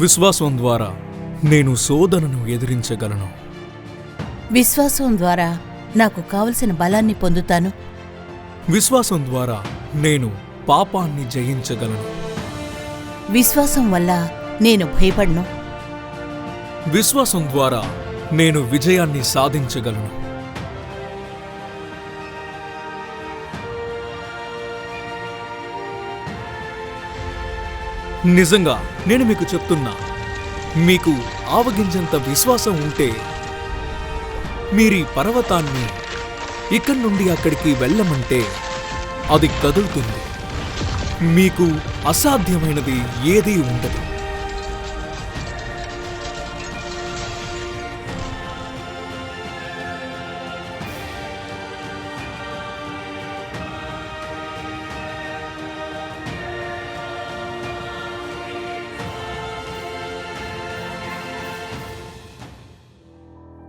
విశ్వాసం ద్వారా నేను శోధనను ఎదిరించగలను. విశ్వాసం ద్వారా నాకు కావలసిన బలాన్ని పొందుతాను. విశ్వాసం ద్వారా నేను పాపాన్ని జయించగలను. విశ్వాసం వల్ల నేను భయపడను. విశ్వాసం ద్వారా నేను విజయాన్ని సాధించగలను. నిజంగా నేను మీకు చెప్తున్నా, మీకు ఆవగింజంత విశ్వాసం ఉంటే మీరీ పర్వతాన్ని ఇక్కడి నుండి అక్కడికి వెళ్ళమంటే అది కదులుతుంది. మీకు అసాధ్యమైనది ఏదీ ఉండదు.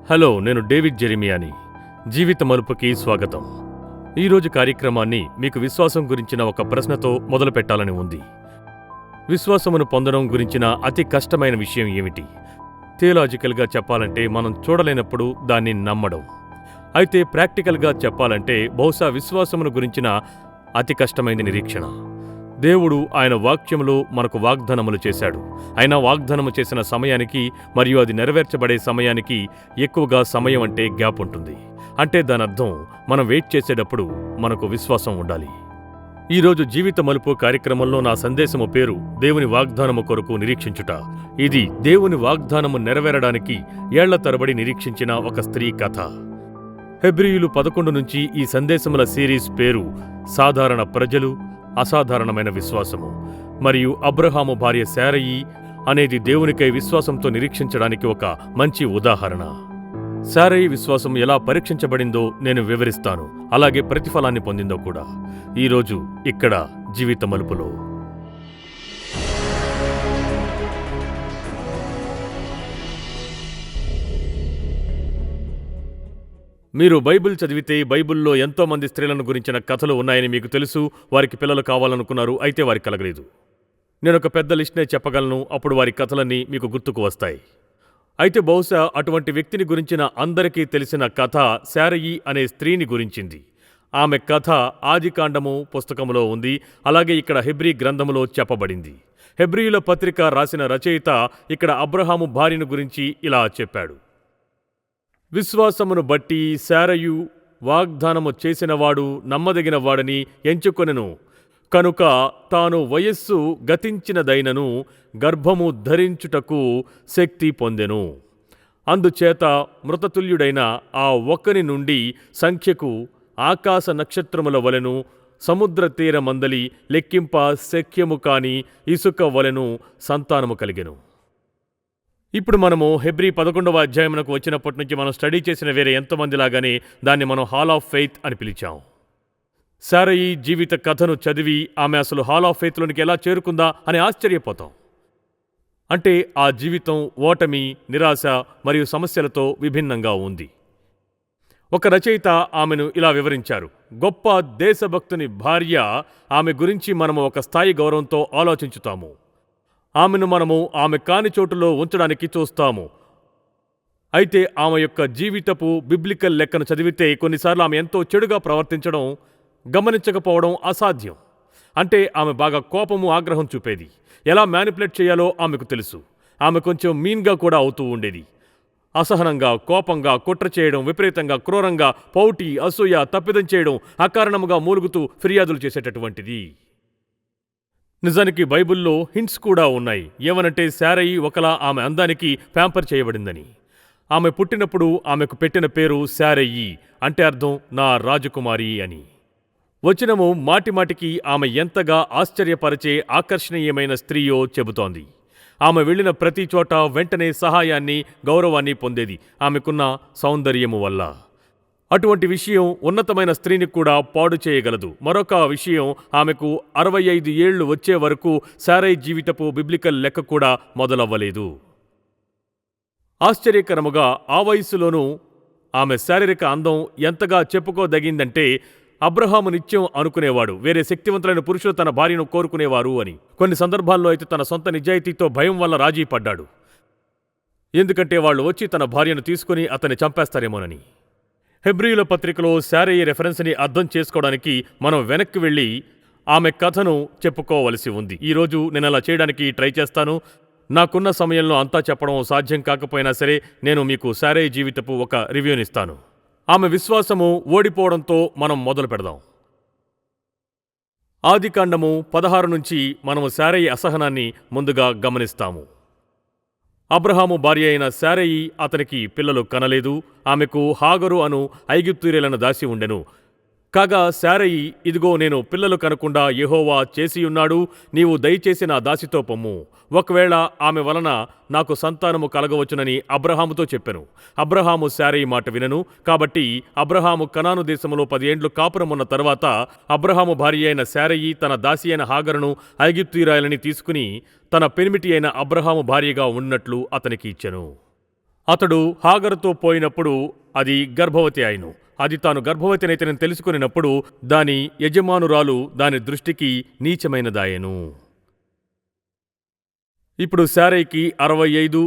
హలో, నేను డేవిడ్ జెరిమియాని. జీవిత మలుపుకి స్వాగతం. ఈరోజు కార్యక్రమాన్ని మీకు విశ్వాసం గురించిన ఒక ప్రశ్నతో మొదలు పెట్టాలని ఉంది. విశ్వాసమును పొందడం గురించిన అతి కష్టమైన విషయం ఏమిటి? థియలాజికల్గా చెప్పాలంటే మనం చూడలేనప్పుడు దాన్ని నమ్మడం. అయితే ప్రాక్టికల్గా చెప్పాలంటే బహుశా విశ్వాసమును గురించిన అతి కష్టమైన నిరీక్షణ. దేవుడు ఆయన వాక్యములో మనకు వాగ్దానములు చేశాడు. అయినా వాగ్దానము చేసిన సమయానికి మరియు అది నెరవేర్చబడే సమయానికి ఎక్కువగా సమయం అంటే గ్యాప్ ఉంటుంది. అంటే దానర్థం మనం వెయిట్ చేసేటప్పుడు మనకు విశ్వాసం ఉండాలి. ఈరోజు జీవిత మలుపు కార్యక్రమంలో నా సందేశము పేరు దేవుని వాగ్దానము కొరకు నిరీక్షించుట. ఇది దేవుని వాగ్దానము నెరవేరడానికి ఏళ్ల తరబడి నిరీక్షించిన ఒక స్త్రీ కథ. హెబ్రీయులు 11 నుంచి ఈ సందేశముల సిరీస్ పేరు సాధారణ ప్రజలు, అసాధారణమైన విశ్వాసము. మరియు అబ్రహాము భార్య శారయి అనేది దేవునికై విశ్వాసంతో నిరీక్షించడానికి ఒక మంచి ఉదాహరణ. శారయి విశ్వాసం ఎలా పరీక్షించబడిందో నేను వివరిస్తాను, అలాగే ప్రతిఫలాన్ని పొందిందో కూడా ఈరోజు ఇక్కడ జీవిత మలుపులో. మీరు బైబిల్ చదివితే బైబిల్లో ఎంతోమంది స్త్రీలను గురించిన కథలు ఉన్నాయని మీకు తెలుసు. వారికి పిల్లలు కావాలనుకున్నారు, అయితే వారికి కలగలేదు. నేనొక పెద్ద లిస్ట్నే చెప్పగలను, అప్పుడు వారి కథలన్నీ మీకు గుర్తుకు వస్తాయి. అయితే బహుశా అటువంటి వ్యక్తిని గురించిన అందరికీ తెలిసిన కథ శారయి అనే స్త్రీని గురించింది. ఆమె కథ ఆదికాండము పుస్తకములో ఉంది, అలాగే ఇక్కడ హెబ్రీ గ్రంథములో చెప్పబడింది. హెబ్రీయుల పత్రిక రాసిన రచయిత ఇక్కడ అబ్రహాము భార్యను గురించి ఇలా చెప్పాడు: విశ్వాసమును బట్టి శారయు వాగ్దానము చేసినవాడు నమ్మదగినవాడని ఎంచుకొనెను. కనుక తాను వయస్సు గతించినదైనను గర్భము ధరించుటకు శక్తి పొందెను. అందుచేత మృతతుల్యుడైన ఆ ఒక్కని నుండి సంఖ్యకు ఆకాశ నక్షత్రముల వలెను సముద్ర తీరమందలి లెక్కింప శక్యము కాని ఇసుక వలెను సంతానము కలిగెను. ఇప్పుడు మనము హెబ్రీ 11వ అధ్యాయమునకు వచ్చినప్పటి నుంచి మనం స్టడీ చేసిన వేరే ఎంతమందిలాగానే దాన్ని మనం హాల్ ఆఫ్ ఫెయిత్ అని పిలిచాం. శారయి జీవిత కథను చదివి ఆమె అసలు హాల్ ఆఫ్ ఫెయిత్లోనికి ఎలా చేరుకుందా అని ఆశ్చర్యపోతాం. అంటే ఆ జీవితం ఓటమి, నిరాశ మరియు సమస్యలతో విభిన్నంగా ఉంది. ఒక రచయిత ఆమెను ఇలా వివరించారు: గొప్ప దేశభక్తుని భార్య. ఆమె గురించి మనము ఒక స్థాయి గౌరవంతో ఆలోచించుతాము. ఆమెను మనము ఆమె కాని చోటులో ఉంచడానికి చూస్తాము. అయితే ఆమె యొక్క జీవితపు బిబ్లికల్ లెక్కను చదివితే కొన్నిసార్లు ఆమె ఎంతో చెడుగా ప్రవర్తించడం గమనించకపోవడం అసాధ్యం. అంటే ఆమె బాగా కోపము, ఆగ్రహం చూపేది. ఎలా మ్యానిపులేట్ చేయాలో ఆమెకు తెలుసు. ఆమె కొంచెం మీన్గా కూడా అవుతూ ఉండేది. అసహనంగా, కోపంగా, కుట్ర చేయడం, విపరీతంగా, క్రూరంగా, పౌటి, అసూయ, తప్పిదం చేయడం, అకారణముగా మూలుగుతూ ఫిర్యాదులు చేసేటటువంటిది. నిజానికి బైబిల్లో హింట్స్ కూడా ఉన్నాయి. ఏమనంటే శారయి ఒకలా ఆమె అందానికి ప్యాంపర్ చేయబడిందని. ఆమె పుట్టినప్పుడు ఆమెకు పెట్టిన పేరు శారయి, అంటే అర్థం నా రాజకుమారి అని. వచనము మాటిమాటికి ఆమె ఎంతగా ఆశ్చర్యపరిచే ఆకర్షణీయమైన స్త్రీయో చెబుతోంది. ఆమె వెళ్లిన ప్రతి చోట వెంటనే సహాయాన్ని, గౌరవాన్ని పొందేది ఆమెకున్న సౌందర్యము వల్ల. అటువంటి విషయం ఉన్నతమైన స్త్రీని కూడా పాడు చేయగలదు. మరొక విషయం, ఆమెకు 65 ఏళ్లు వచ్చే వరకు శారయి జీవితపు బిబ్లికల్ లెక్క కూడా మొదలవ్వలేదు. ఆశ్చర్యకరముగా ఆ వయస్సులోనూ ఆమె శారీరక అందం ఎంతగా చెప్పుకోదగిందంటే అబ్రహాము నిత్యం అనుకునేవాడు వేరే శక్తివంతులైన పురుషులు తన భార్యను కోరుకునేవారు అని. కొన్ని సందర్భాల్లో అయితే తన సొంత నిజాయితీతో భయం వల్ల రాజీ పడ్డాడు. ఎందుకంటే వాళ్ళు వచ్చి తన భార్యను తీసుకుని అతన్ని చంపేస్తారేమోనని. హెబ్రీయుల పత్రికలో శారయి రెఫరెన్స్ని అర్థం చేసుకోవడానికి మనం వెనక్కి వెళ్ళి ఆమె కథను చెప్పుకోవలసి ఉంది. ఈరోజు నేను అలా చేయడానికి ట్రై చేస్తాను. నాకున్న సమయంలో అంతా చెప్పడం సాధ్యం కాకపోయినా సరే నేను మీకు శారయి జీవితపు ఒక రివ్యూనిస్తాను. ఆమె విశ్వాసము ఓడిపోవడంతో మనం మొదలు పెడదాం. ఆదికాండము 16 నుంచి మనము శారయి అసహనాన్ని ముందుగా గమనిస్తాము. అబ్రహాము భార్య అయిన శారయి అతనికి పిల్లలు కనలేదు. ఆమెకు హాగరు అను ఐగుప్తీయులైన దాసి ఉండెను. కాగా శారయి, ఇదిగో నేను పిల్లలు కనకుండా యెహోవా చేసియున్నాడు, నీవు దయచేసి నా దాసితో పొమ్ము, ఒకవేళ ఆమె వలన నాకు సంతానము కలగవచ్చునని అబ్రహాముతో చెప్పెను. అబ్రహాము శారయి మాట వినెను. కాబట్టి అబ్రహాము కనాను దేశములో 10 ఏండ్లు కాపురమున్న తరువాత అబ్రహాము భార్య అయిన శారయి తన దాసి అయిన హాగరును ఐగుప్తీయురాయలని తీసుకుని తన పెనిమిటి అయిన అబ్రహాము భార్యగా ఉన్నట్లు అతనికి ఇచ్చెను. అతడు హాగరుతో పోయినప్పుడు అది గర్భవతి అయ్యెను. అది తాను గర్భవతినైతేనని తెలుసుకునినప్పుడు దాని యజమానురాలు దాని దృష్టికి నీచమైనదాయెను. ఇప్పుడు శారయికి 65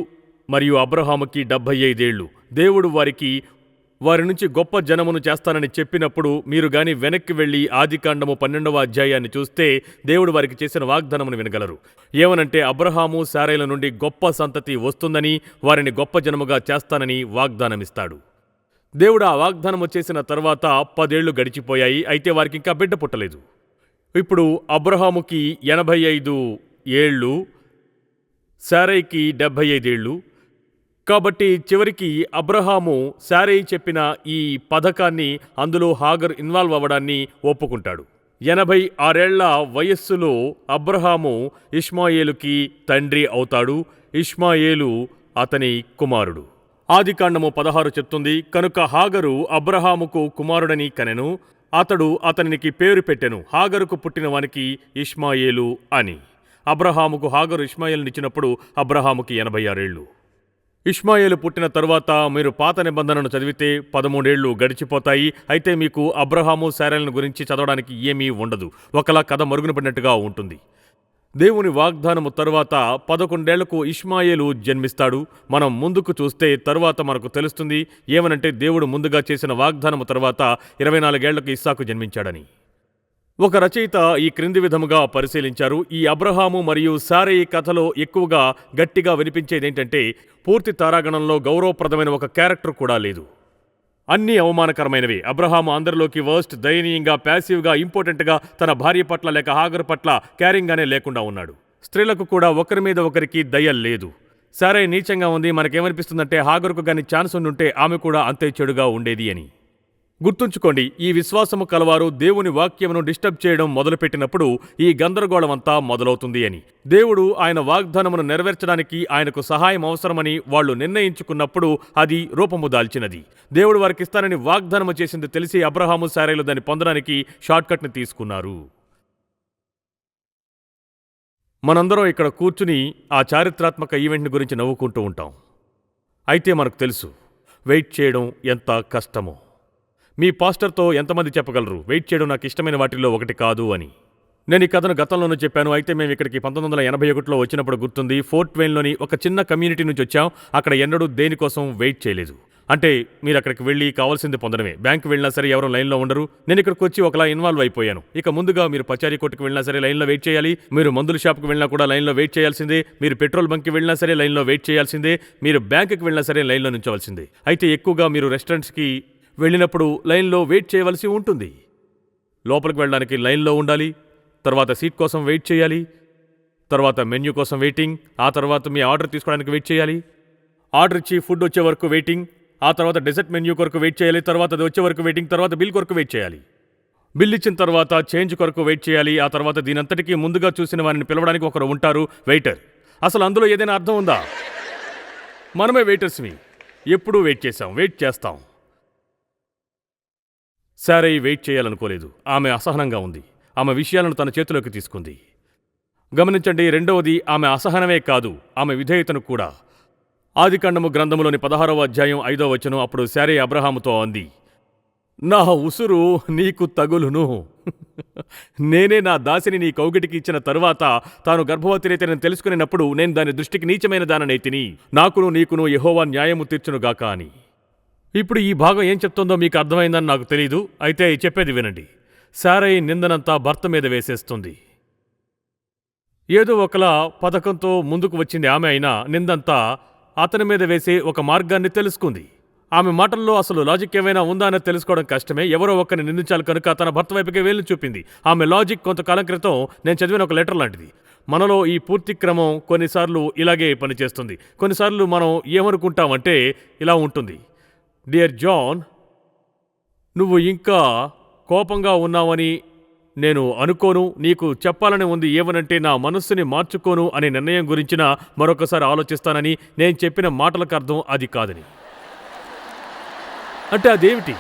మరియు అబ్రహాముకి 75 ఏళ్ళు. దేవుడు వారి నుంచి గొప్ప జనమును చేస్తానని చెప్పినప్పుడు మీరు గాని వెనక్కి వెళ్లి ఆదికాండము 12వ అధ్యాయాన్ని చూస్తే దేవుడు వారికి చేసిన వాగ్దానమును వినగలరు. ఏమనంటే అబ్రహాము శారయిల నుండి గొప్ప సంతతి వస్తుందని, వారిని గొప్ప జనముగా చేస్తానని వాగ్దానమిస్తాడు. దేవుడు ఆ వాగ్దానము చేసిన తర్వాత 10 ఏళ్లు గడిచిపోయాయి. అయితే వారికి ఇంకా బిడ్డ పుట్టలేదు. ఇప్పుడు అబ్రహాముకి 85 ఏళ్ళు, శారయికి 75 ఏళ్ళు. కాబట్టి చివరికి అబ్రహాము శారయి చెప్పిన ఈ పథకాన్ని, అందులో హాగర్ ఇన్వాల్వ్ అవ్వడాన్ని ఒప్పుకుంటాడు. 86 ఏళ్ల వయస్సులో అబ్రహాము ఇష్మాయేలుకి తండ్రి అవుతాడు. ఇష్మాయేలు అతని కుమారుడు. ఆదికాండము 16 చెప్తుంది, కనుక హాగరు అబ్రహాముకు కుమారుడని కనెను. అతడు అతనికి పేరు పెట్టెను, హాగరుకు పుట్టిన వానికి ఇష్మాయేలు అని. అబ్రహాముకు హాగరు ఇష్మాయేలునిచ్చినప్పుడు అబ్రహాముకి 86 ఏళ్ళు. ఇష్మాయేలు పుట్టిన తరువాత మీరు పాత నిబంధనను చదివితే 13 ఏళ్లు గడిచిపోతాయి. అయితే మీకు అబ్రహాము శారయిలను గురించి చదవడానికి ఏమీ ఉండదు. ఒకలా కథ మరుగున పడినట్టుగా ఉంటుంది. దేవుని వాగ్దానము తరువాత 11 ఏళ్లకు ఇష్మాయేలు జన్మిస్తాడు. మనం ముందుకు చూస్తే తరువాత మనకు తెలుస్తుంది ఏమనంటే దేవుడు ముందుగా చేసిన వాగ్దానము తరువాత 24 ఏళ్లకు ఇస్సాకు జన్మించాడని. ఒక రచయిత ఈ క్రింది విధముగా పరిశీలించారు. ఈ అబ్రహాము మరియు శారయి కథలో ఎక్కువగా గట్టిగా వినిపించేదేంటంటే పూర్తి తారాగణంలో గౌరవప్రదమైన ఒక క్యారెక్టర్ కూడా లేదు. అన్నీ అవమానకరమైనవి. అబ్రహాము అందరిలోకి వర్స్ట్, దయనీయంగా, ప్యాసివ్గా, ఇంపార్టెంట్గా, తన భార్య పట్ల లేక హాగరు పట్ల క్యారింగ్గానే లేకుండా ఉన్నాడు. స్త్రీలకు కూడా ఒకరి మీద ఒకరికి దయ లేదు. శారయి నీచంగా ఉంది. మనకేమనిపిస్తుందంటే హాగరుకు గాని ఛాన్స్ ఉండుంటే ఆమె కూడా అంతే చెడుగా ఉండేది అని. గుర్తుంచుకోండి, ఈ విశ్వాసము కలవారు దేవుని వాక్యమును డిస్టర్బ్ చేయడం మొదలుపెట్టినప్పుడు ఈ గందరగోళమంతా మొదలవుతుంది అని. దేవుడు ఆయన వాగ్దానమును నెరవేర్చడానికి ఆయనకు సహాయం అవసరమని వాళ్ళు నిర్ణయించుకున్నప్పుడు అది రూపము దాల్చినది. దేవుడు వారికి ఇస్తానని వాగ్దానము చేసింది తెలిసి అబ్రహాము శారయిలు దాన్ని పొందడానికి షార్ట్కట్ని తీసుకున్నారు. మనందరం ఇక్కడ కూర్చుని ఆ చారిత్రాత్మక ఈవెంట్ని గురించి నవ్వుకుంటూ ఉంటాం. అయితే మనకు తెలుసు వెయిట్ చేయడం ఎంత కష్టమో. మీ పాస్టర్తో ఎంతమంది చెప్పగలరు వెయిట్ చేయడం నాకు ఇష్టమైన వాటిల్లో ఒకటి కాదు అని? నేను ఈ కథను గతంలోనూ చెప్పాను. అయితే మేము ఇక్కడికి 1981లో వచ్చినప్పుడు గుర్తుంది, ఫోర్ట్ వెయిన్లోని ఒక చిన్న కమ్యూనిటీ నుంచి వచ్చాం. అక్కడ ఎన్నడూ దేనికోసం వెయిట్ చేయలేదు. అంటే మీరు అక్కడికి వెళ్ళి కావాల్సింది పొందడమే. బ్యాంకు వెళ్ళినా సరే ఎవరు లైన్లో ఉండరు. నేను ఇక్కడికి వచ్చి ఒకలా ఇన్వాల్వ్ అయిపోయాను. ఇక ముందుగా మీరు పచారీ కొట్టుకు వెళ్ళినా సరే లైన్లో వెయిట్ చేయాలి. మీరు మందుల షాప్కి వెళ్ళినా కూడా లైన్లో వెయిట్ చేయాల్సిందే. మీరు పెట్రోల్ బంక్కి వెళ్ళినా సరే లైన్లో వెయిట్ చేయాల్సిందే. మీరు బ్యాంకుకి వెళ్ళినా సరే లైన్లో నుంచోవలసిందే. అయితే ఎక్కువగా మీరు రెస్టారెంట్స్కి వెళ్ళినప్పుడు లైన్లో వెయిట్ చేయవలసి ఉంటుంది. లోపలికి వెళ్ళడానికి లైన్లో ఉండాలి. తర్వాత సీట్ కోసం వెయిట్ చేయాలి. తర్వాత మెన్యూ కోసం వెయిటింగ్. ఆ తర్వాత మీ ఆర్డర్ తీసుకోవడానికి వెయిట్ చేయాలి. ఆర్డర్ ఇచ్చి ఫుడ్ వచ్చే వరకు వెయిటింగ్. ఆ తర్వాత డెజర్ట్ మెన్యూ కొరకు వెయిట్ చేయాలి. తర్వాత అది వచ్చే వరకు వెయిటింగ్. తర్వాత బిల్ కొరకు వెయిట్ చేయాలి. బిల్ ఇచ్చిన తర్వాత చేంజ్ కొరకు వెయిట్ చేయాలి. ఆ తర్వాత దీనంతటికీ ముందుగా చూసిన వారిని పిలవడానికి ఒకరు ఉంటారు, వెయిటర్. అసలు అందులో ఏదైనా అర్థం ఉందా? మనమే వెయిటర్స్ని. ఎప్పుడూ వెయిట్ చేస్తాం. శారయి వెయిట్ చేయాలనుకోలేదు. ఆమె అసహనంగా ఉంది. ఆమె విషయాలను తన చేతిలోకి తీసుకుంది. గమనించండి, రెండవది ఆమె అసహనమే కాదు, ఆమె విధేయతను కూడా. ఆదికాండము గ్రంథములోని 16వ అధ్యాయం 5వ వచనం, అప్పుడు శారయి అబ్రహాముతో అంది, నా ఉసురు నీకు తగులును. నేనే నా దాసిని నీ కౌగిటికి ఇచ్చిన తరువాత తాను గర్భవతినైతేనని తెలుసుకునేటప్పుడు నేను దాని దృష్టికి నీచమైన దాననైతిని. నాకును నీకును యెహోవా న్యాయము తీర్చునుగాక అని. ఇప్పుడు ఈ భాగం ఏం చెప్తుందో మీకు అర్థమైందని నాకు తెలీదు. అయితే చెప్పేది వినండి. శారయి నిందనంతా భర్త మీద వేసేస్తుంది. ఏదో ఒకలా పథకంతో ముందుకు వచ్చింది ఆమె, అయినా నిందంతా అతని మీద వేసే ఒక మార్గాన్ని తెలుసుకుంది. ఆమె మాటల్లో అసలు లాజిక్ ఏమైనా ఉందా అని తెలుసుకోవడం కష్టమే. ఎవరో ఒక్కరిని నిందించాలి కనుక తన భర్త వైపుకే వేలు చూపింది. ఆమె లాజిక్ కొంతకాలం క్రితం నేను చదివిన ఒక లెటర్ లాంటిది. మనలో ఈ పూర్తి క్రమం కొన్నిసార్లు ఇలాగే పనిచేస్తుంది. కొన్నిసార్లు మనం ఏమనుకుంటామంటే ఇలా ఉంటుంది. డియర్ జాన్, నువ్వు ఇంకా కోపంగా ఉన్నావని నేను అనుకోను. నీకు చెప్పాలని ఉంది ఏమనంటే నా మనస్సుని మార్చుకోను అనే నిర్ణయం గురించిన మరొకసారి ఆలోచిస్తానని. నేను చెప్పిన మాటలకు అర్థం అది కాదని. అంటే అదేమిటి?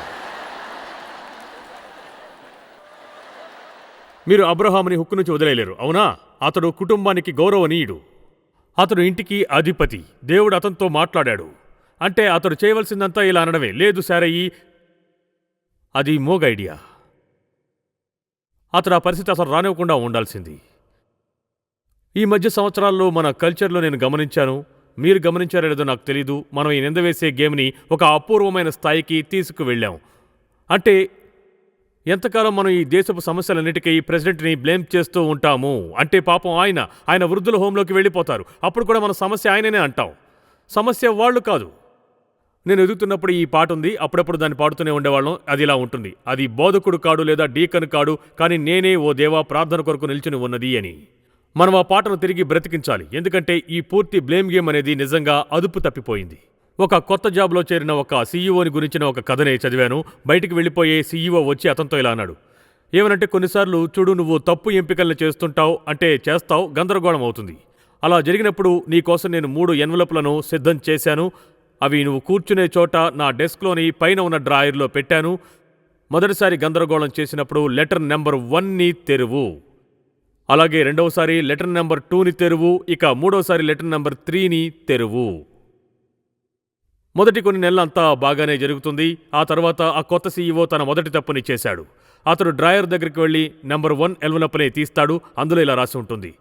మీరు అబ్రహాముని హుక్కు నుంచి వదిలేయలేరు, అవునా? అతడు కుటుంబానికి గౌరవనీయుడు. అతడు ఇంటికి అధిపతి. దేవుడు అతనితో మాట్లాడాడు. అంటే అతడు చేయవలసిందంతా ఇలా అనడమే. లేదు శారయి, అది మోగ ఐడియా. అతడు ఆ పరిస్థితి అసలు రానివ్వకుండా ఉండాల్సింది. ఈ మధ్య సంవత్సరాల్లో మన కల్చర్లో నేను గమనించాను, మీరు గమనించారో లేదో నాకు తెలీదు, మనం ఈ నిందవేసే గేమ్ని ఒక అపూర్వమైన స్థాయికి తీసుకువెళ్ళాం. అంటే ఎంతకాలం మనం ఈ దేశపు సమస్యలన్నిటికీ ప్రెసిడెంట్ని బ్లేమ్ చేస్తూ ఉంటాము. అంటే పాపం ఆయన వృద్ధుల హోంలోకి వెళ్ళిపోతారు. అప్పుడు కూడా మన సమస్య ఆయననే అంటాం. సమస్య వాళ్ళు కాదు. నేను ఎదుగుతున్నప్పుడు ఈ పాట ఉంది, అప్పుడప్పుడు దాన్ని పాడుతూనే ఉండేవాళ్ళం. అది ఇలా ఉంటుంది. అది బోధకుడు కాడు లేదా డీకన్ కాడు, కానీ నేనే ఓ దేవా ప్రార్థన కొరకు నిల్చుని ఉన్నది అని. మనం ఆ పాటను తిరిగి బ్రతికించాలి. ఎందుకంటే ఈ పూర్తి బ్లేమ్ గేమ్ అనేది నిజంగా అదుపు తప్పిపోయింది. ఒక కొత్త జాబ్లో చేరిన ఒక సీఈఓని గురించిన ఒక కథనే చదివాను. బయటికి వెళ్ళిపోయే సీఈఓ వచ్చి అతనితో ఇలా అన్నాడు. ఏమనంటే, కొన్నిసార్లు చూడు, నువ్వు తప్పు ఎంపికలను చేస్తుంటావు, అంటే చేస్తావు, గందరగోళం అవుతుంది. అలా జరిగినప్పుడు నీకోసం నేను 3 ఎన్వలపులను సిద్ధం చేశాను. అవి నువ్వు కూర్చునే చోట నా డెస్క్లోని పైన ఉన్న డ్రాయర్లో పెట్టాను. మొదటిసారి గందరగోళం చేసినప్పుడు లెటర్ నెంబర్ 1ని తెరువు. అలాగే రెండవసారి లెటర్ నెంబర్ 2ని తెరువు. ఇక మూడోసారి లెటర్ నెంబర్ 3ని తెరువు. మొదటి కొన్ని నెలలంతా బాగానే జరుగుతుంది. ఆ తర్వాత ఆ కొత్త సీఈఓ తన మొదటి తప్పుని చేశాడు. అతడు డ్రాయర్ దగ్గరికి వెళ్ళి నెంబర్ 1 ఎన్వలప్ని తీస్తాడు. అందులో ఇలా రాసి ఉంటుంది,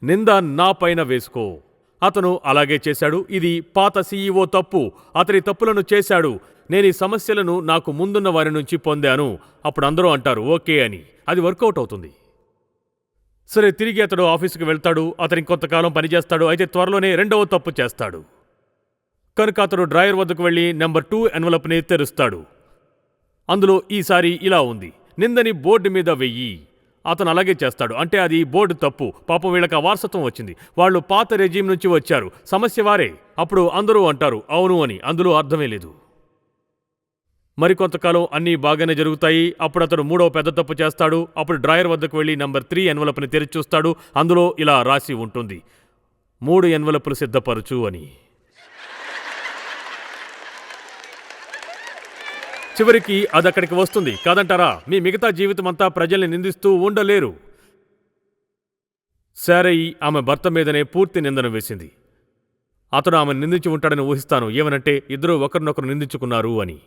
నింద నా పైన వేసుకో. అతను అలాగే చేశాడు. ఇది పాత సీఈఓ తప్పు. అతని తప్పులను చేశాడు. నేను ఈ సమస్యలను నాకు ముందున్న వారి నుంచి పొందాను. అప్పుడు అందరూ అంటారు ఓకే అని. అది వర్కౌట్ అవుతుంది. సరే, తిరిగి అతడు ఆఫీసుకు వెళ్తాడు. అతనికి కొంతకాలం పనిచేస్తాడు. అయితే త్వరలోనే రెండవ తప్పు చేస్తాడు. కనుక అతడు డ్రాయర్ వద్దకు వెళ్ళి నెంబర్ 2 ఎన్వలప్ని తెరుస్తాడు. అందులో ఈసారి ఇలా ఉంది, నిందని బోర్డు మీద వెయ్యి. అతను అలాగే చేస్తాడు. అంటే అది బోర్డు తప్పు. పాపం వీళ్ళకి ఆ వారసత్వం వచ్చింది. వాళ్ళు పాత రెజీమ్ నుంచి వచ్చారు. సమస్య వారే. అప్పుడు అందరూ అంటారు అవును అని. అందులో అర్థమే లేదు. మరికొంతకాలం అన్నీ బాగానే జరుగుతాయి. అప్పుడు అతడు 3వ పెద్ద తప్పు చేస్తాడు. అప్పుడు డ్రాయర్ వద్దకు వెళ్ళి నెంబర్ 3 ఎన్వలప్ని తెరిచి చూస్తాడు. అందులో ఇలా రాసి ఉంటుంది, 3 ఎన్వలపులు సిద్ధపరచు అని. చివరికి అది అక్కడికి వస్తుంది. కాదంటారా? మీ మిగతా జీవితం అంతా ప్రజల్ని నిందిస్తూ ఉండలేరు. శారయి ఆమె భర్త మీదనే పూర్తి నిందన వేసింది. అతడు ఆమెను నిందించి ఉంటాడని ఊహిస్తాను. ఏమనంటే, ఇద్దరూ ఒకరినొకరు నిందించుకున్నారు అని.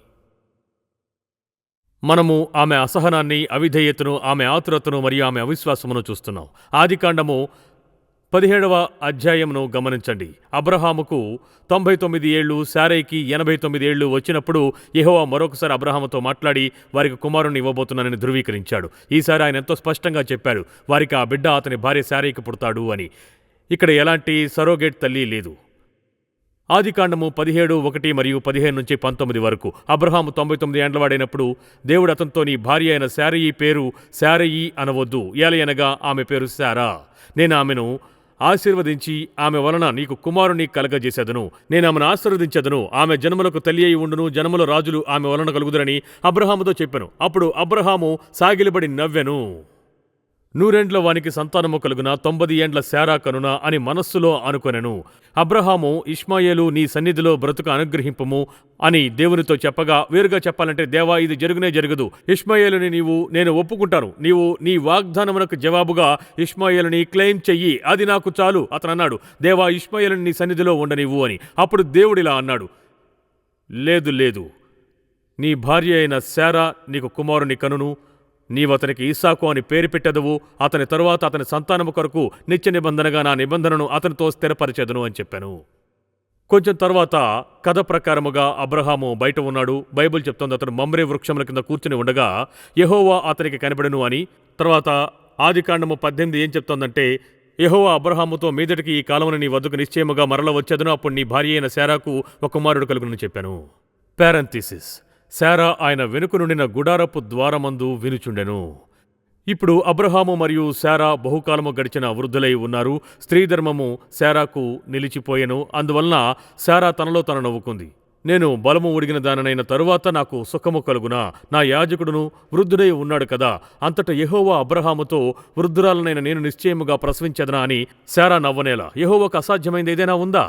మనము ఆమె అసహనాన్ని, అవిధేయతను, ఆమె ఆతురతను మరియు ఆమె అవిశ్వాసమును చూస్తున్నాం. ఆదికాండము 17వ అధ్యాయమును గమనించండి. అబ్రహాముకు 99 ఏళ్లు, శారయికి 89 ఏళ్లు వచ్చినప్పుడు యెహోవా మరొకసారి అబ్రహాముతో మాట్లాడి వారికి కుమారుణ్ణి ఇవ్వబోతున్నానని ధృవీకరించాడు. ఈసారి ఆయన ఎంతో స్పష్టంగా చెప్పాడు, వారికి ఆ బిడ్డ అతని భార్య శారయికి పుడతాడు అని. ఇక్కడ ఎలాంటి సరోగేట్ తల్లి లేదు. ఆదికాండము 17:1 మరియు 15 నుంచి 19 వరకు. అబ్రహాము 99 ఏండ్లవాడైనప్పుడు దేవుడు అతనితో, నీ భార్య అయిన శారయి పేరు శారయి అనవద్దు, ఏలయనగా ఆమె పేరు శారా. నేను ఆమెను ఆశీర్వదించి ఆమె వలన నీకు కుమారుని కలగజేసేదను. నేను ఆమెను ఆశీర్వదించెదను. ఆమె జనములకు తల్లి అయి ఉండును. జనముల రాజులు ఆమె వలన కలుగుదరని అబ్రహాముతో చెప్పెను. అప్పుడు అబ్రహాము సాగిలబడి నవ్వెను. 100 ఏండ్ల వానికి సంతానము కలుగున, 90 ఏండ్ల శారా కనున అని మనస్సులో అనుకొనెను. అబ్రహాము, ఇష్మాయేలు నీ సన్నిధిలో బ్రతుకు అనుగ్రహింపుము అని దేవునితో చెప్పగా, వేరుగా చెప్పాలంటే, దేవా ఇది జరుగునే జరగదు. ఇష్మాయేలుని నేను ఒప్పుకుంటాను. నీవు నీ వాగ్దానమునకు జవాబుగా ఇష్మాయేలుని క్లెయిమ్ చెయ్యి, అది నాకు చాలు. అతను అన్నాడు, దేవా ఇష్మాయేలుని నీ సన్నిధిలో ఉండనివ్వు అని. అప్పుడు దేవుడిలా అన్నాడు, లేదు లేదు, నీ భార్య అయిన శారా నీకు కుమారుని కనును, నీవతనికి ఇస్సాకు అని పేరు పెట్టెదవు. అతని తరువాత అతని సంతానము కొరకు నిత్య నిబంధనగా నా నిబంధనను అతనితో స్థిరపరిచెదను అని చెప్పాను. కొంచెం తర్వాత కథ ప్రకారముగా అబ్రహాము బయట ఉన్నాడు. బైబిల్ చెప్తోంది అతను మమ్రే వృక్షముల కింద కూర్చుని ఉండగా యెహోవా అతనికి కనబడెను అని. తర్వాత ఆదికాండము 18 ఏం చెప్తోందంటే, యెహోవా అబ్రహాముతో మీదటికి ఈ కాలమున నీ వద్దకు నిశ్చయముగా మరల వచ్చేదను, అప్పుడు నీ భార్య అయిన శారాకు ఒక కుమారుడు కలుగునని చెప్పాను. పారంథీసిస్. శారా ఆయన వెనుక నుండిన గుడారపు ద్వారమందు వినుచుండెను. ఇప్పుడు అబ్రహాము మరియు శారా బహుకాలము గడిచిన వృద్ధులై ఉన్నారు. స్త్రీధర్మము శారాకు నిలిచిపోయెను. అందువలన శారా తనలో తన నవ్వుకుంది, నేను బలము ఉడిగిన దాననైన తరువాత నాకు సుఖము కలుగునా? నా యాజకుడును వృద్ధుడై ఉన్నాడు కదా. అంతటా యెహోవా అబ్రహాముతో, వృద్ధురాలనైన నేను నిశ్చయముగా ప్రసవించదనా అని శారా నవ్వనేలా, యెహోవాకు అసాధ్యమైంది ఏదైనా ఉందా?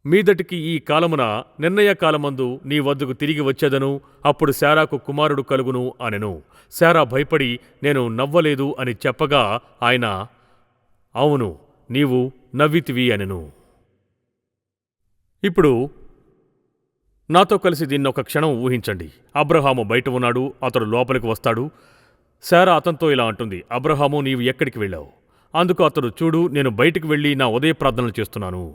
మీదటికి ఈ కాలమున నిర్ణయ కాలమందు నీ వద్దకు తిరిగి వచ్చేదను, అప్పుడు శారాకు కుమారుడు కలుగును అనెను. శారా భయపడి నేను నవ్వలేదు అని చెప్పగా ఆయన, అవును నీవు నవ్వితివి అనెను. ఇప్పుడు నాతో కలిసి దీన్ని ఒక క్షణం ఊహించండి. అబ్రహాము బయట ఉన్నాడు, అతడు లోపలికి వస్తాడు. శారా అతనితో ఇలా అంటుంది, అబ్రహాము నీవు ఎక్కడికి వెళ్ళావు? అందుకు అతడు, చూడు నేను బయటికి వెళ్ళి నా ఉదయ ప్రార్థనలు చేస్తున్నాను.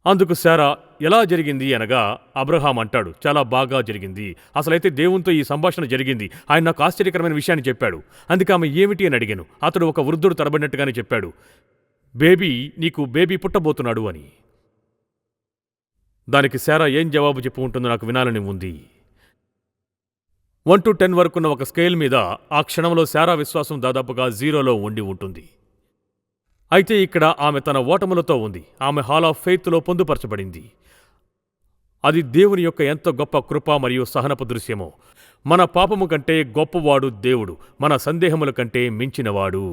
అందుకు శారా, ఎలా జరిగింది అనగా అబ్రహాం అంటాడు, చాలా బాగా జరిగింది. అసలైతే దేవునితో ఈ సంభాషణ జరిగింది. ఆయన నాకు ఆశ్చర్యకరమైన విషయాన్ని చెప్పాడు. అందుకే ఆమె ఏమిటి అని అడిగాను. అతడు ఒక వృద్ధుడు తరబడినట్టుగానే చెప్పాడు, నీకు బేబీ పుట్టబోతున్నాడు అని. దానికి శారా ఏం జవాబు చెప్పు ఉంటుందో నాకు వినాలని ఉంది. 1 to 10 వరకున్న ఒక స్కేల్ మీద ఆ క్షణంలో శారా విశ్వాసం దాదాపుగా 0లో ఉండి ఉంటుంది. అయితే ఇక్కడ ఆమె తన ఓటములతో ఉంది. ఆమె హాల్ ఆఫ్ ఫెయిత్లో పొందుపరచబడింది. అది దేవుని యొక్క ఎంత గొప్ప కృప మరియు సహనపు దృశ్యమో. మన పాపము కంటే గొప్పవాడు దేవుడు, మన సందేహముల కంటే మించినవాడు.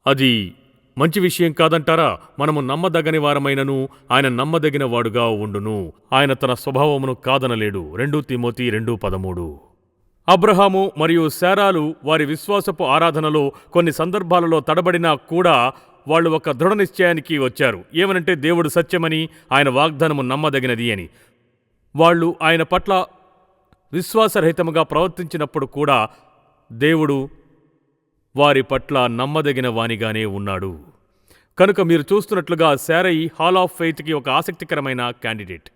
అది మంచి విషయం కాదంటారా? మనము నమ్మదగని వారమైనను ఆయన నమ్మదగిన వాడుగా ఉండును. ఆయన తన స్వభావమును కాదనలేడు. 2 తిమోతి 2:13. అబ్రహాము మరియు శారాలు వారి విశ్వాసపు ఆరాధనలో కొన్ని సందర్భాలలో తడబడినా కూడా వాళ్ళు ఒక దృఢ నిశ్చయానికి వచ్చారు. ఏమనంటే దేవుడు సత్యమని, ఆయన వాగ్దానము నమ్మదగినది అని. వాళ్ళు ఆయన పట్ల విశ్వాసరహితముగా ప్రవర్తించినప్పుడు కూడా దేవుడు వారి పట్ల నమ్మదగిన వానిగానే ఉన్నాడు. కనుక మీరు చూస్తున్నట్లుగా శారయి హాల్ ఆఫ్ ఫెయిత్కి ఒక ఆసక్తికరమైన క్యాండిడేట్.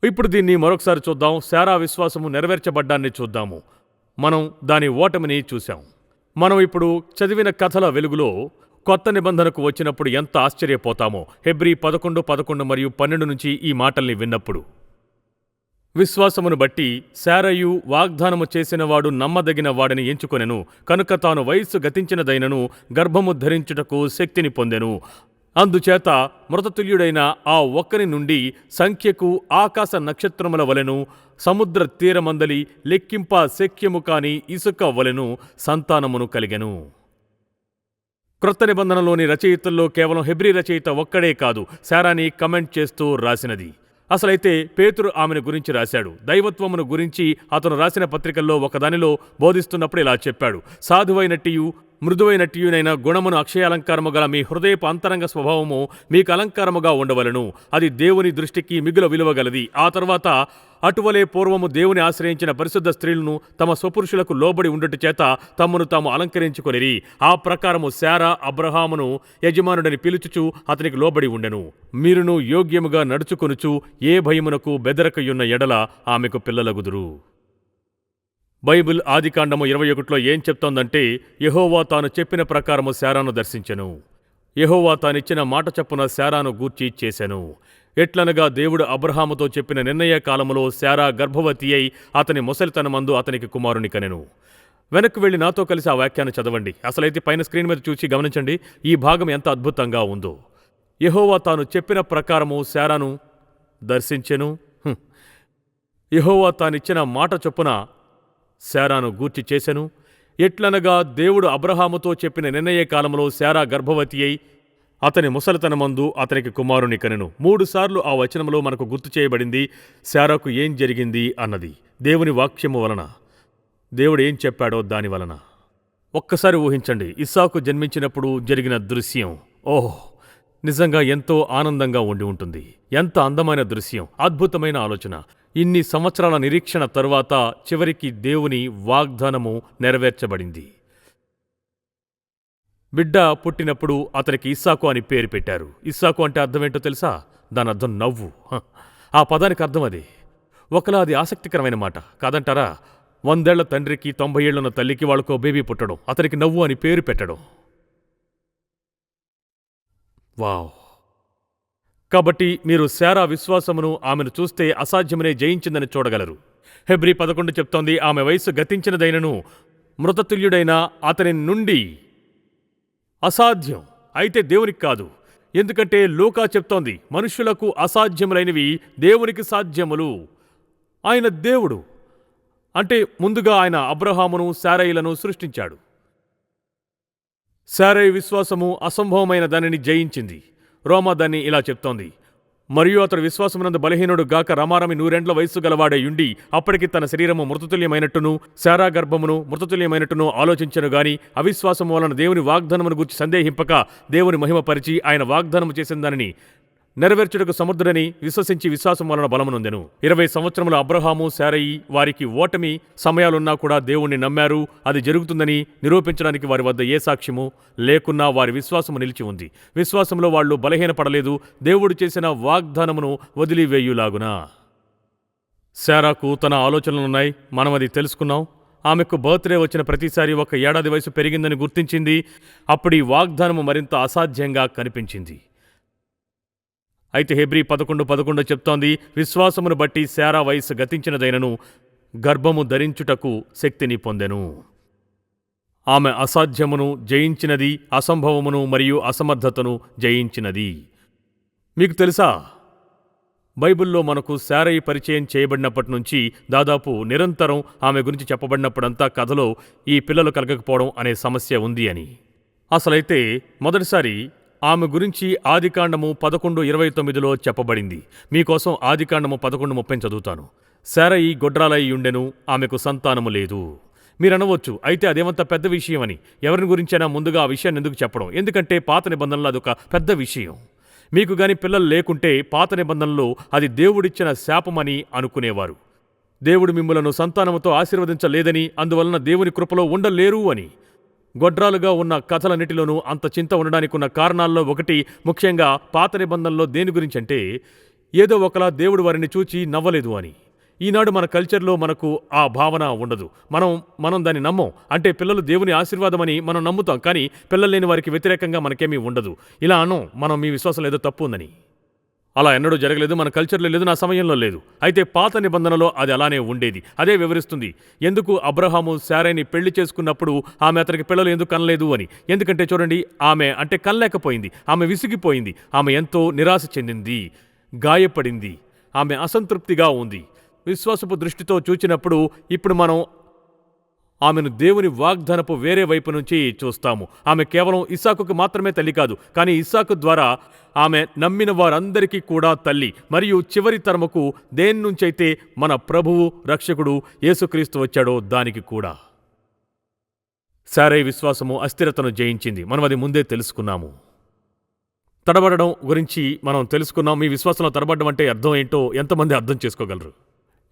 ఇప్పుడు దీన్ని మరొకసారి చూద్దాం. శారా విశ్వాసము నెరవేర్చబడ్డాన్ని చూద్దాము. మనం దాని ఓటమిని చూశాం. మనం ఇప్పుడు చదివిన కథల వెలుగులో కొత్త నిబంధనకు వచ్చినప్పుడు ఎంత ఆశ్చర్యపోతామో. హెబ్రీ 11:11 మరియు 12 నుంచి ఈ మాటల్ని విన్నప్పుడు, విశ్వాసమును బట్టి శారయు వాగ్దానము చేసినవాడు నమ్మదగిన వాడిని ఎంచుకొనెను. కనుక తాను వయస్సు గతించినదైనను గర్భము ధరించుటకు శక్తిని పొందెను. అందుచేత మృతతుల్యుడైన ఆ ఒక్కని నుండి సంఖ్యకు ఆకాశ నక్షత్రముల వలెను, సముద్ర తీరమందలి లెక్కింప శక్యము కాని ఇసుక వలెను సంతానమును కలిగెను. క్రొత్త నిబంధనలోని రచయితల్లో కేవలం హెబ్రీ రచయిత ఒక్కడే కాదు శారాని కమెంట్ చేస్తూ రాసినది. అసలైతే పేతురు ఆమెను గురించి రాశాడు. దైవత్వమును గురించి అతను రాసిన పత్రికల్లో ఒకదానిలో బోధిస్తున్నప్పుడు ఇలా చెప్పాడు, సాధువైనట్టియు మృదువైనట్టియునైన గుణమును అక్షయాలంకారము గల మీ హృదయపు అంతరంగ స్వభావము మీకు అలంకారముగా ఉండవలను. అది దేవుని దృష్టికి మిగుల విలువగలది. ఆ తర్వాత అటువలే పూర్వము దేవుని ఆశ్రయించిన పరిశుద్ధ స్త్రీలను తమ స్వపురుషులకు లోబడి ఉండుట చేత తమను తాము అలంకరించుకొనిరి. ఆ ప్రకారము శారా అబ్రహామును యజమానుడని పిలుచుచు అతనికి లోబడి ఉండెను. మీరును యోగ్యముగా నడుచుకొనుచు ఏ భయమునకు బెదరకయున్న ఎడల ఆమెకు పిల్లలగుదురు. బైబిల్ ఆదికాండము 21లో ఏం చెప్తోందంటే, యెహోవా తాను చెప్పిన ప్రకారము శారాను దర్శించెను. యెహోవా తానిచ్చిన మాట చొప్పున శారాను గూర్చి చేసెను. ఎట్లనగా దేవుడు అబ్రహాముతో చెప్పిన నిర్ణయ కాలములో శారా గర్భవతి అయి అతని ముసలితనమందు అతనికి కుమారుని కనెను. వెనక్కి వెళ్ళి నాతో కలిసి ఆ వాక్యాన్ని చదవండి. అసలైతే పైన స్క్రీన్ మీద చూసి గమనించండి, ఈ భాగం ఎంత అద్భుతంగా ఉందో. యెహోవా తాను చెప్పిన ప్రకారము శారాను దర్శించెను. యెహోవా తానిచ్చిన మాట చొప్పున శారాను గూర్చి చేసెను. ఎట్లనగా దేవుడు అబ్రహాముతో చెప్పిన నిర్ణయ కాలంలో శారా గర్భవతి అయి అతని ముసలితనమందు అతనికి కుమారుని కనెను. 3 సార్లు ఆ వచనంలో మనకు గుర్తు చేయబడింది శారాకు ఏం జరిగింది అన్నది. దేవుని వాక్యము వలన, దేవుడు ఏం చెప్పాడో దాని వలన. ఒక్కసారి ఊహించండి, ఇస్సాకు జన్మించినప్పుడు జరిగిన దృశ్యం. ఓహ్, నిజంగా ఎంతో ఆనందంగా ఉండి ఉంటుంది. ఎంత అందమైన దృశ్యం, అద్భుతమైన ఆలోచన. ఇన్ని సంవత్సరాల నిరీక్షణ తరువాత చివరికి దేవుని వాగ్దానము నెరవేర్చబడింది. బిడ్డ పుట్టినప్పుడు అతనికి ఇస్సాకు అని పేరు పెట్టారు. ఇస్సాకు అంటే అర్థమేంటో తెలుసా? దాని అర్థం నవ్వు. ఆ పదానికి అర్థం అదే. ఒకలా అది ఆసక్తికరమైన మాట కాదంటారా? 100 ఏళ్ల తండ్రికి 90 ఏళ్లున్న తల్లికి వాళ్ళకో బేబీ పుట్టడం, అతనికి నవ్వు అని పేరు పెట్టడం. వావ్! కాబట్టి మీరు శారా విశ్వాసమును, ఆమెను చూస్తే అసాధ్యమనే జయించిందని చూడగలరు. హెబ్రీ 11 చెప్తోంది, ఆమె వయస్సు గతించినదైనను మృతతుల్యుడైన అతని నుండి అసాధ్యం అయితే దేవునికి కాదు. ఎందుకంటే లూకా చెప్తోంది, మనుష్యులకు అసాధ్యములైనవి దేవునికి సాధ్యములు. ఆయన దేవుడు అంటే ముందుగా ఆయన అబ్రహామును, శారయిలను సృష్టించాడు. శారయి విశ్వాసము అసంభవమైన దానిని జయించింది. రోమా దాన్ని ఇలా చెప్తోంది, మరియు అతడు విశ్వాసమునందు బలహీనుడు గాక రమారమి 100 ఏండ్ల వయస్సు గలవాడై ఉండి అప్పటికి తన శరీరము మృతతుల్యమైనట్టును శారా గర్భమును మృతతుల్యమైనట్టును ఆలోచించను గాని అవిశ్వాసము వలన దేవుని వాగ్దానమును గురించి సందేహింపక దేవుని మహిమపరిచి ఆయన వాగ్దానము చేసిన దానిని నెరవేర్చుటకు సమర్థుడని విశ్వసించి విశ్వాసం వలన బలమునొందెను. 20 సంవత్సరముల అబ్రహాము, శారయి వారికి ఓటమి సమయాలున్నా కూడా దేవుణ్ణి నమ్మారు. అది జరుగుతుందని నిరూపించడానికి వారి వద్ద ఏ సాక్ష్యము లేకున్నా వారి విశ్వాసము నిలిచి ఉంది. విశ్వాసంలో వాళ్ళు బలహీనపడలేదు. దేవుడు చేసిన వాగ్దానమును వదిలివేయులాగునా. శారాకు తన ఆలోచనలున్నాయి. మనం అది తెలుసుకున్నాం. ఆమెకు బర్త్డే వచ్చిన ప్రతిసారి 1 ఏడాది వయసు పెరిగిందని గుర్తించింది. అప్పుడు ఈ వాగ్దానము మరింత అసాధ్యంగా కనిపించింది. అయితే హెబ్రీ 11:11 చెప్తోంది, విశ్వాసమును బట్టి శారా వయస్సు గతించినదైనను గర్భము ధరించుటకు శక్తిని పొందెను. ఆమె అసాధ్యమును జయించినది, అసంభవమును మరియు అసమర్థతను జయించినది. మీకు తెలుసా, బైబిల్లో మనకు శారయి పరిచయం చేయబడినప్పటి నుంచి దాదాపు నిరంతరం ఆమె గురించి చెప్పబడినప్పుడంతా కథలో ఈ పిల్లలు కలగకపోవడం అనే సమస్య ఉంది అని. అసలైతే మొదటిసారి ఆమె గురించి ఆదికాండము 11:29లో చెప్పబడింది. మీకోసం ఆదికాండము 11:30 చదువుతాను. శారయి గొడ్రాలై ఉండెను, ఆమెకు సంతానము లేదు. మీరనవచ్చు, అయితే అదేమంత పెద్ద విషయమని. ఎవరిని గురించైనా ముందుగా ఆ విషయాన్ని ఎందుకు చెప్పడం? ఎందుకంటే పాత నిబంధనలో అదొక పెద్ద విషయం. మీకు గాని పిల్లలు లేకుంటే పాత నిబంధనలో అది దేవుడిచ్చిన శాపమని అనుకునేవారు. దేవుడు మిమ్ములను సంతానముతో ఆశీర్వదించలేదని, అందువలన దేవుని కృపలో ఉండలేరు అని. గొడ్రాలుగా ఉన్న కథలన్నిటిలోనూ అంత చింత ఉండడానికి ఉన్న కారణాల్లో ఒకటి ముఖ్యంగా పాత నిబంధనలో దేని గురించంటే ఏదో ఒకలా దేవుడు వారిని చూచి నవ్వలేదు అని. ఈనాడు మన కల్చర్లో మనకు ఆ భావన ఉండదు. మనం దాన్ని నమ్మం. అంటే పిల్లలు దేవుని ఆశీర్వాదమని మనం నమ్ముతాం, కానీ పిల్లలు లేని వారికి వ్యతిరేకంగా మనకేమీ ఉండదు. ఇలా అనం, మనం మీ విశ్వాసం ఏదో తప్పు ఉందని. అలా ఎన్నడూ జరగలేదు, మన కల్చర్లో లేదు, నా సమయంలో లేదు. అయితే పాత నిబంధనలో అది అలానే ఉండేది. అదే వివరిస్తుంది ఎందుకు అబ్రహాము శారయిని పెళ్లి చేసుకున్నప్పుడు ఆమె అతనికి పిల్లలు ఎందుకు కనలేదు అని. ఎందుకంటే చూడండి, ఆమె అంటే కనలేకపోయింది. ఆమె విసిగిపోయింది. ఆమె ఎంతో నిరాశ చెందింది, గాయపడింది. ఆమె అసంతృప్తిగా ఉంది. విశ్వాసపు దృష్టితో చూచినప్పుడు ఇప్పుడు మనం ఆమెను దేవుని వాగ్దానపు వేరే వైపు నుంచి చూస్తాము. ఆమె కేవలం ఇస్సాకుకు మాత్రమే తల్లి కాదు, కానీ ఇస్సాకు ద్వారా ఆమె నమ్మిన వారందరికీ కూడా తల్లి. మరియు చివరి తరముకు దేని నుంచైతే మన ప్రభువు రక్షకుడు యేసుక్రీస్తు వచ్చాడో దానికి కూడా. శారయి విశ్వాసము అస్థిరతను జయించింది. మనం అది ముందే తెలుసుకున్నాము. తడబడడం గురించి మనం తెలుసుకున్నాం. మీ విశ్వాసంలో తడబడడం అంటే అర్థం ఏంటో ఎంతమంది అర్థం చేసుకోగలరు?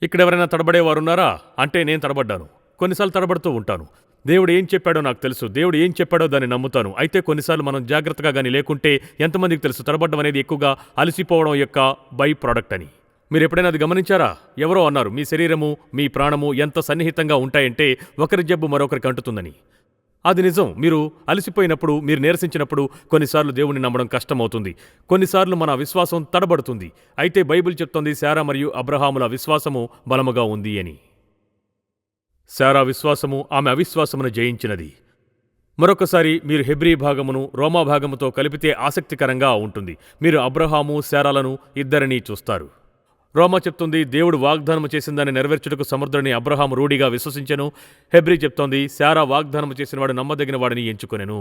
ఇక్కడ ఎవరైనా తడబడేవారున్నారా? అంటే నేను తడబడ్డాను. కొన్నిసార్లు తడబడుతూ ఉంటాను. దేవుడు ఏం చెప్పాడో నాకు తెలుసు. దేవుడు ఏం చెప్పాడో దాన్ని నమ్ముతాను. అయితే కొన్నిసార్లు మనం జాగ్రత్తగా కానీ లేకుంటే ఎంతమందికి తెలుసు తడబడ్డం అనేది ఎక్కువగా అలసిపోవడం యొక్క బై ప్రోడక్ట్ అని. మీరు ఎప్పుడైనా అది గమనించారా? ఎవరో అన్నారు, మీ శరీరము మీ ప్రాణము ఎంత సన్నిహితంగా ఉంటాయంటే ఒకరి జబ్బు మరొకరికి అంటుతుందని. అది నిజం. మీరు అలసిపోయినప్పుడు, మీరు నీరసించినప్పుడు కొన్నిసార్లు దేవుణ్ణి నమ్మడం కష్టమవుతుంది. కొన్నిసార్లు మన విశ్వాసం తడబడుతుంది. అయితే బైబిల్ చెప్తోంది శారా మరియు అబ్రహాముల విశ్వాసము బలముగా ఉంది అని. శారా విశ్వాసము ఆమె అవిశ్వాసమును జయించినది. మరొకసారి మీరు హెబ్రీ భాగమును రోమా భాగముతో కలిపితే ఆసక్తికరంగా ఉంటుంది. మీరు అబ్రహాము శారాలను ఇద్దరినీ చూస్తారు. రోమా చెప్తుంది దేవుడు వాగ్దానము చేసిందాన్ని నెరవేర్చుటకు సమర్థుడని అబ్రహాము రూఢిగా విశ్వసించెను. హెబ్రీ చెప్తోంది శారా వాగ్దానము చేసినవాడు నమ్మదగిన వాడిని ఎంచుకొనెను.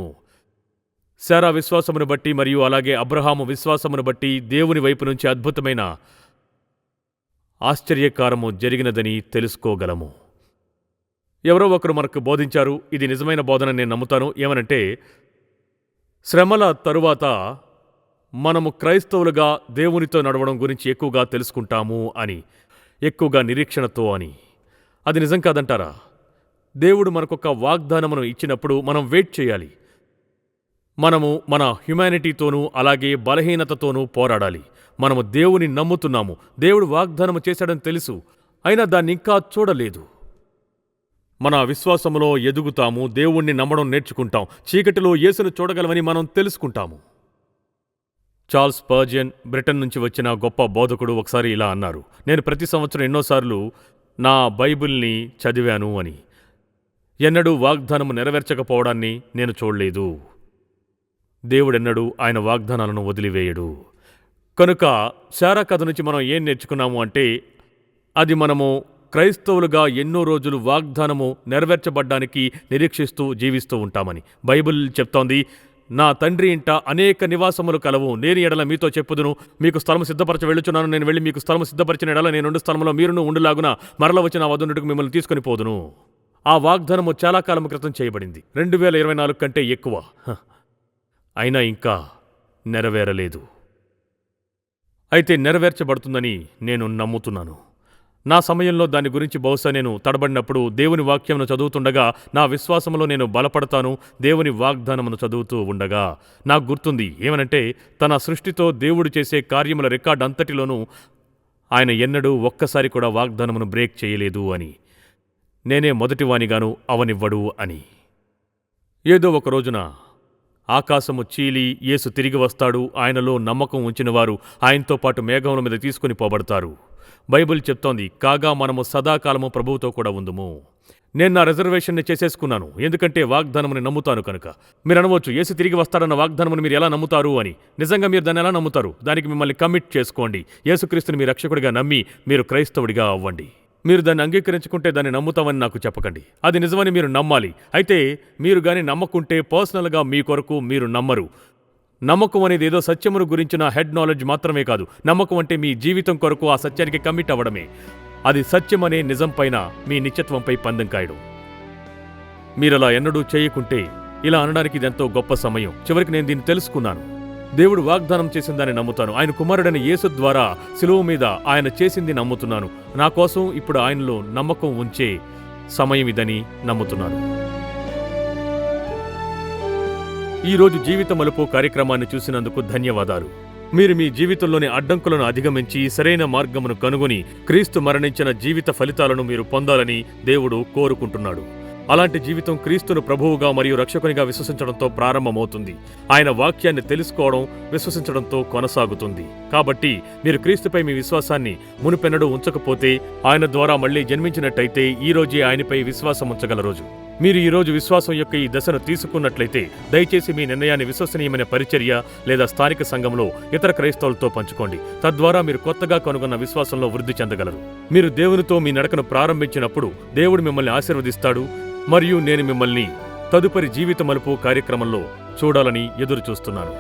శారా విశ్వాసమును బట్టి మరియు అలాగే అబ్రహాము విశ్వాసమును బట్టి దేవుని వైపు నుంచి అద్భుతమైన ఆశ్చర్యకారము జరిగినదని తెలుసుకోగలము. ఎవరో ఒకరు మనకు బోధించారు, ఇది నిజమైన బోధన నేను నమ్ముతాను. ఏమనంటే, శ్రమల తరువాత మనము క్రైస్తవులుగా దేవునితో నడవడం గురించి ఎక్కువగా తెలుసుకుంటాము అని. ఎక్కువగా నిరీక్షణతో అని. అది నిజం కాదంటారా? దేవుడు మనకొక వాగ్దానమును ఇచ్చినప్పుడు మనం వెయిట్ చేయాలి. మనము మన హ్యుమానిటీతోనూ అలాగే బలహీనతతోనూ పోరాడాలి. మనము దేవుని నమ్ముతున్నాము, దేవుడు వాగ్దానము చేశాడని తెలుసు, అయినా దాన్ని ఇంకా చూడలేదు. మన విశ్వాసములో ఎదుగుతాము, దేవుణ్ణి నమ్మడం నేర్చుకుంటాం, చీకటిలో యేసును చూడగలమని మనం తెలుసుకుంటాము. చార్ల్స్ స్పర్జన్ బ్రిటన్ నుంచి వచ్చిన గొప్ప బోధకుడు ఒకసారి ఇలా అన్నారు, నేను ప్రతి సంవత్సరం ఎన్నోసార్లు నా బైబిల్ని చదివాను అని. ఎన్నడూ వాగ్దానము నెరవేర్చకపోవడాన్ని నేను చూడలేదు. దేవుడెన్నడూ ఆయన వాగ్దానాలను వదిలివేయడు. కనుక శారా కథ నుంచి మనం ఏం నేర్చుకున్నాము అంటే, అది మనము క్రైస్తవులుగా ఎన్నో రోజులు వాగ్దానము నెరవేర్చబడ్డానికి నిరీక్షిస్తూ జీవిస్తూ ఉంటామని. బైబిల్ చెప్తోంది, నా తండ్రి ఇంట అనేక నివాసములు కలవు, నేను ఎడల మీతో చెప్పుదును, మీకు స్థలము సిద్ధపరచ వెళ్ళుచున్నాను, నేను వెళ్ళి మీకు స్థలము సిద్ధపరిచిన ఎడల నేనుండు స్థలంలో మీరును ఉండులాగున మరల వచ్చిన వధునుడికి మిమ్మల్ని తీసుకుని పోదును. ఆ వాగ్దానము చాలా కాలం క్రితం చేయబడింది, 2024 కంటే ఎక్కువ. అయినా ఇంకా నెరవేరలేదు. అయితే నెరవేర్చబడుతుందని నేను నమ్ముతున్నాను. నా సమయంలో దాని గురించి బహుశా నేను తడబడినప్పుడు దేవుని వాక్యమును చదువుతుండగా నా విశ్వాసంలో నేను బలపడతాను. దేవుని వాగ్దానమును చదువుతూ ఉండగా నాకు గుర్తుంది ఏమనంటే, తన సృష్టితో దేవుడు చేసే కార్యముల రికార్డ్ అంతటిలోనూ ఆయన ఎన్నడూ ఒక్కసారి కూడా వాగ్దానమును బ్రేక్ చేయలేదు అని. నేనే మొదటివానిగాను అవనివ్వడు అని. ఏదో ఒక రోజున ఆకాశము చీలి యేసు తిరిగి వస్తాడు. ఆయనలో నమ్మకం ఉంచినవారు ఆయనతో పాటు మేఘముల మీద తీసుకుని పోబడతారు. బైబిల్ చెప్తోంది, కాగా మనము సదాకాలము ప్రభువుతో కూడా ఉందుము. నేను నా రిజర్వేషన్ని చేసేసుకున్నాను, ఎందుకంటే వాగ్దానముని నమ్ముతాను కనుక. మీరు అనవచ్చు, యేసు తిరిగి వస్తాడన్న వాగ్దానముని మీరు ఎలా నమ్ముతారు అని. నిజంగా మీరు దాన్ని ఎలా నమ్ముతారు? దానికి మిమ్మల్ని కమిట్ చేసుకోండి. యేసుక్రీస్తుని మీ రక్షకుడిగా నమ్మి మీరు క్రైస్తవుడిగా అవ్వండి. మీరు దాన్ని అంగీకరించుకుంటే దాన్ని నమ్ముతామని నాకు చెప్పకండి. అది నిజమని మీరు నమ్మాలి. అయితే మీరు గాని నమ్మకుంటే పర్సనల్గా మీ కొరకు మీరు నమ్మరు. నమ్మకం అనేది ఏదో సత్యమును గురించిన హెడ్ నాలెడ్జ్ మాత్రమే కాదు. నమ్మకం అంటే మీ జీవితం కొరకు ఆ సత్యానికి కమిట్ అవ్వడమే. అది సత్యమనే నిజంపైన మీ నిత్యత్వంపై పందెం కాయడం. మీరలా ఎన్నడూ చేయకుంటే ఇలా అనడానికి ఇదెంతో గొప్ప సమయం. చివరికి నేను దీన్ని తెలుసుకున్నాను. దేవుడు వాగ్దానం చేసిందని నమ్ముతాను. ఆయన కుమారుడైన యేసు ద్వారా శిలువ మీద ఆయన చేసింది నమ్ముతున్నాను. నా కోసం ఇప్పుడు ఆయనలో నమ్మకం ఉంచే సమయం ఇదని నమ్ముతున్నాను. ఈరోజు జీవిత మలుపు కార్యక్రమాన్ని చూసినందుకు ధన్యవాదాలు. మీరు మీ జీవితంలోని అడ్డంకులను అధిగమించి సరైన మార్గమును కనుగొని క్రీస్తు మరణించిన జీవిత ఫలితాలను మీరు పొందాలని దేవుడు కోరుకుంటున్నాడు. అలాంటి జీవితం క్రీస్తును ప్రభువుగా మరియు రక్షకునిగా విశ్వసించడంతో ప్రారంభమవుతుంది. ఆయన వాక్యాన్ని తెలుసుకోవడం, విశ్వసించడంతో కొనసాగుతుంది. కాబట్టి మీరు క్రీస్తుపై మీ విశ్వాసాన్ని మునుపెన్నడూ ఉంచకపోతే, ఆయన ద్వారా మళ్లీ జన్మించినట్టయితే ఈ రోజే ఆయనపై విశ్వాసం ఉంచగల రోజు. మీరు ఈరోజు విశ్వాసం యొక్క ఈ దశను తీసుకున్నట్లయితే దయచేసి మీ నిర్ణయాన్ని విశ్వసనీయమైన పరిచర్య లేదా స్థానిక సంఘంలో ఇతర క్రైస్తవులతో పంచుకోండి. తద్వారా మీరు కొత్తగా కనుగొన్న విశ్వాసంలో వృద్ధి చెందగలరు. మీరు దేవునితో మీ నడకను ప్రారంభించినప్పుడు దేవుడు మిమ్మల్ని ఆశీర్వదిస్తాడు. మరియు నేను మిమ్మల్ని తదుపరి జీవిత మలుపు కార్యక్రమంలో చూడాలని ఎదురు చూస్తున్నాను.